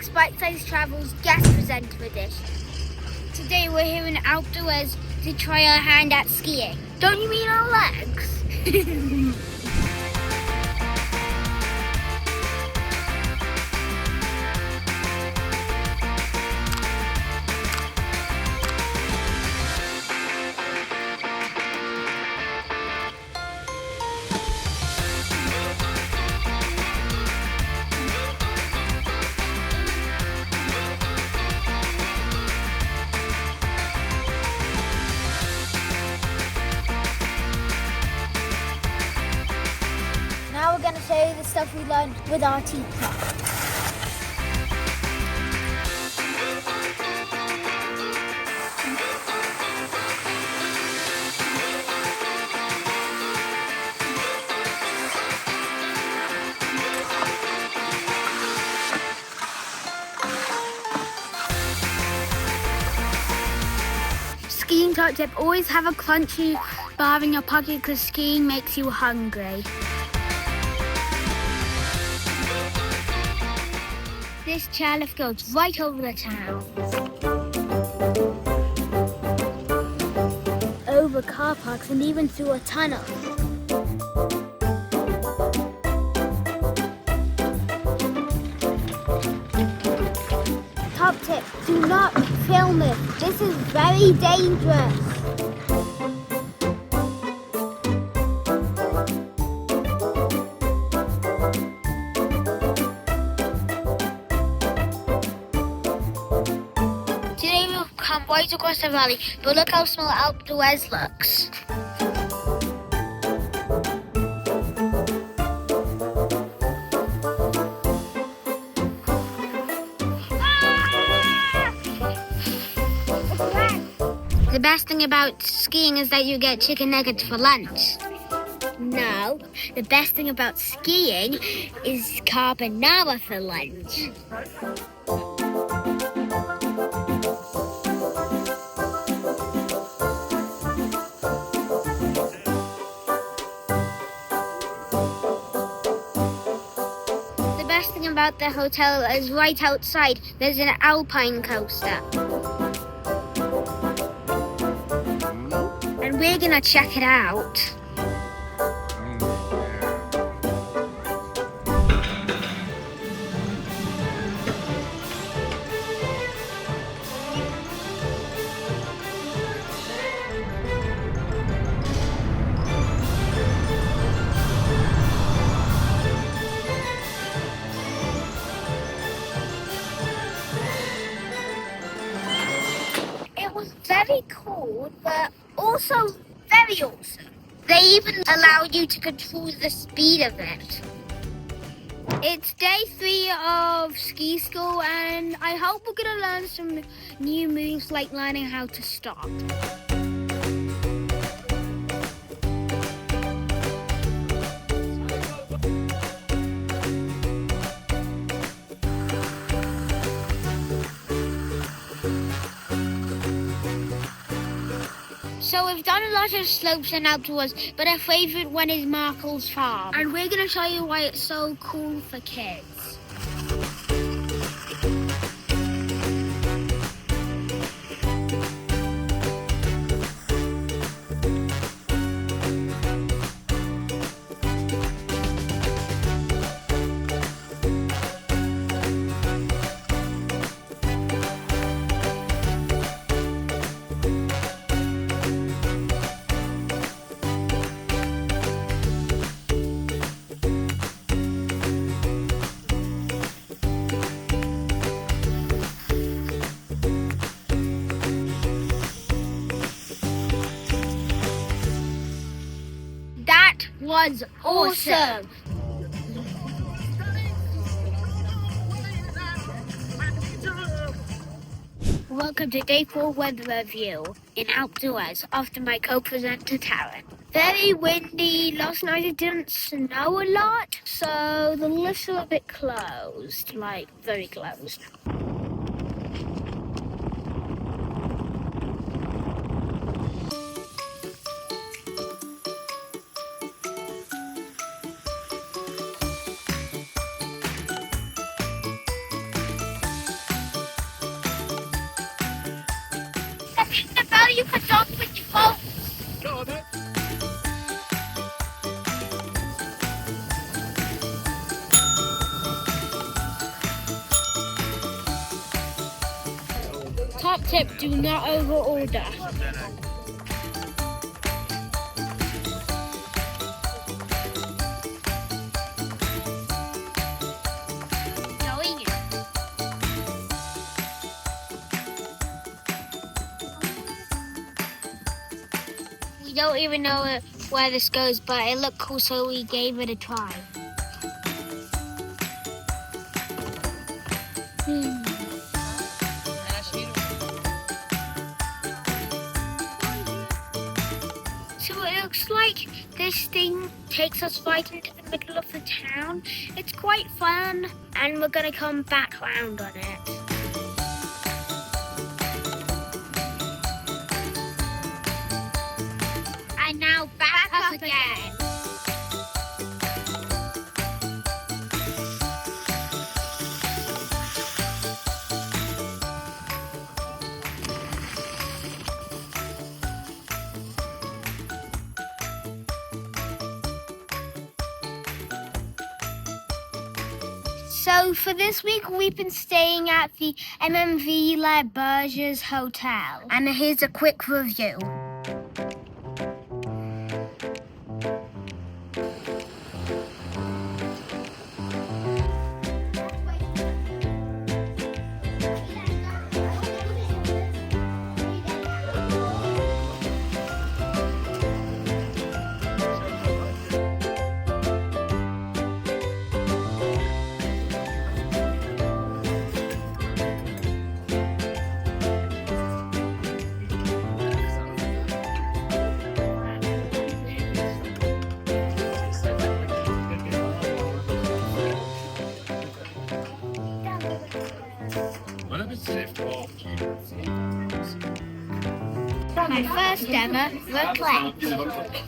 Jack's Bite-Sized Travels guest presenter edition. Today we're here in Alpe d'Huez to try our hand at skiing. Don't you mean our legs? Now we're going to show you the stuff we learned with our teacher. Skiing top tip, always have a crunchy bar in your pocket because skiing makes you hungry. This chairlift goes right over the town. Over car parks and even through a tunnel. Top tip, do not film it. This is very dangerous. Today we've come right across the valley, but look how small Alpe d'Huez looks. The best thing about skiing is that you get chicken nuggets for lunch. No, the best thing about skiing is carbonara for lunch. The best thing about the hotel is right outside, there's an Alpine coaster. And we're gonna check it out. It was very cool, but also very awesome. They even allowed you to control the speed of it. It's day 3 of ski school, and I hope we're gonna learn some new moves like learning how to stop. So we've done a lot of slopes and outdoors, but our favourite one is Markle's Farm. And we're going to show you why it's so cool for kids. That was awesome! Welcome to Day 4 weather review in Alpe d'Huez after my co-presenter Taryn. Very windy. Last night it didn't snow a lot, so the lifts are a bit closed, like very closed. you can dunk with your boat. Go on then. Top tip, do not over order. Going in. We don't even know where this goes, but it looked cool, so we gave it a try. So it looks like this thing takes us right into the middle of the town. It's quite fun, and we're gonna come back round on it. And now back up again. So for this week, we've been staying at the MMV Les Bergers Hotel. And here's a quick review. My first ever raclette.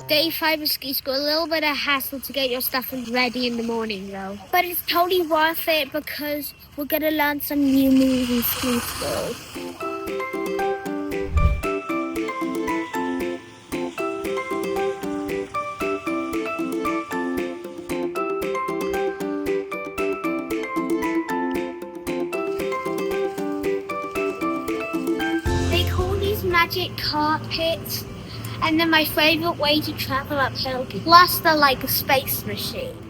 Day 5 of ski school, a little bit of hassle to get your stuff ready in the morning though. But it's totally worth it because we're gonna learn some new moves in ski school. They call these magic carpets. And then my favourite way to travel uphill, plus they're like a space machine.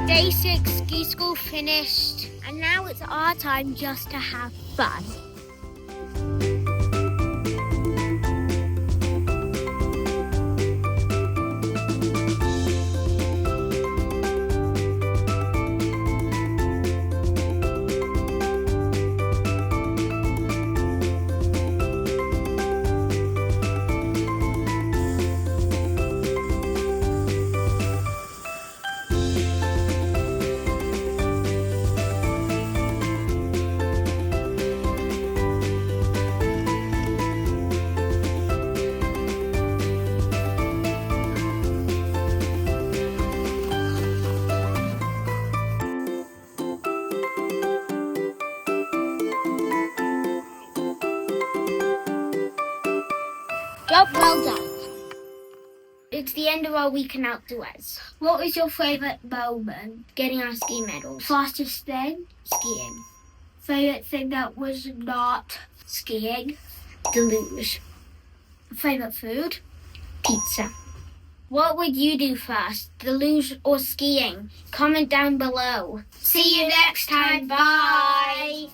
Day 6 ski school finished, and now it's our time just to have fun. job well done. It's the end of our weekend outdoors. What was your favourite moment? Getting our ski medals. Fastest thing? Skiing. Favourite thing that was not skiing? The luge. Favourite food? Pizza. What would you do first, the luge or skiing? Comment down below. See you next time. Bye.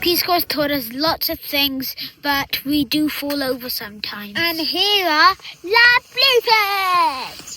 Ski school's taught us lots of things, but we do fall over sometimes. And here are the bloopers!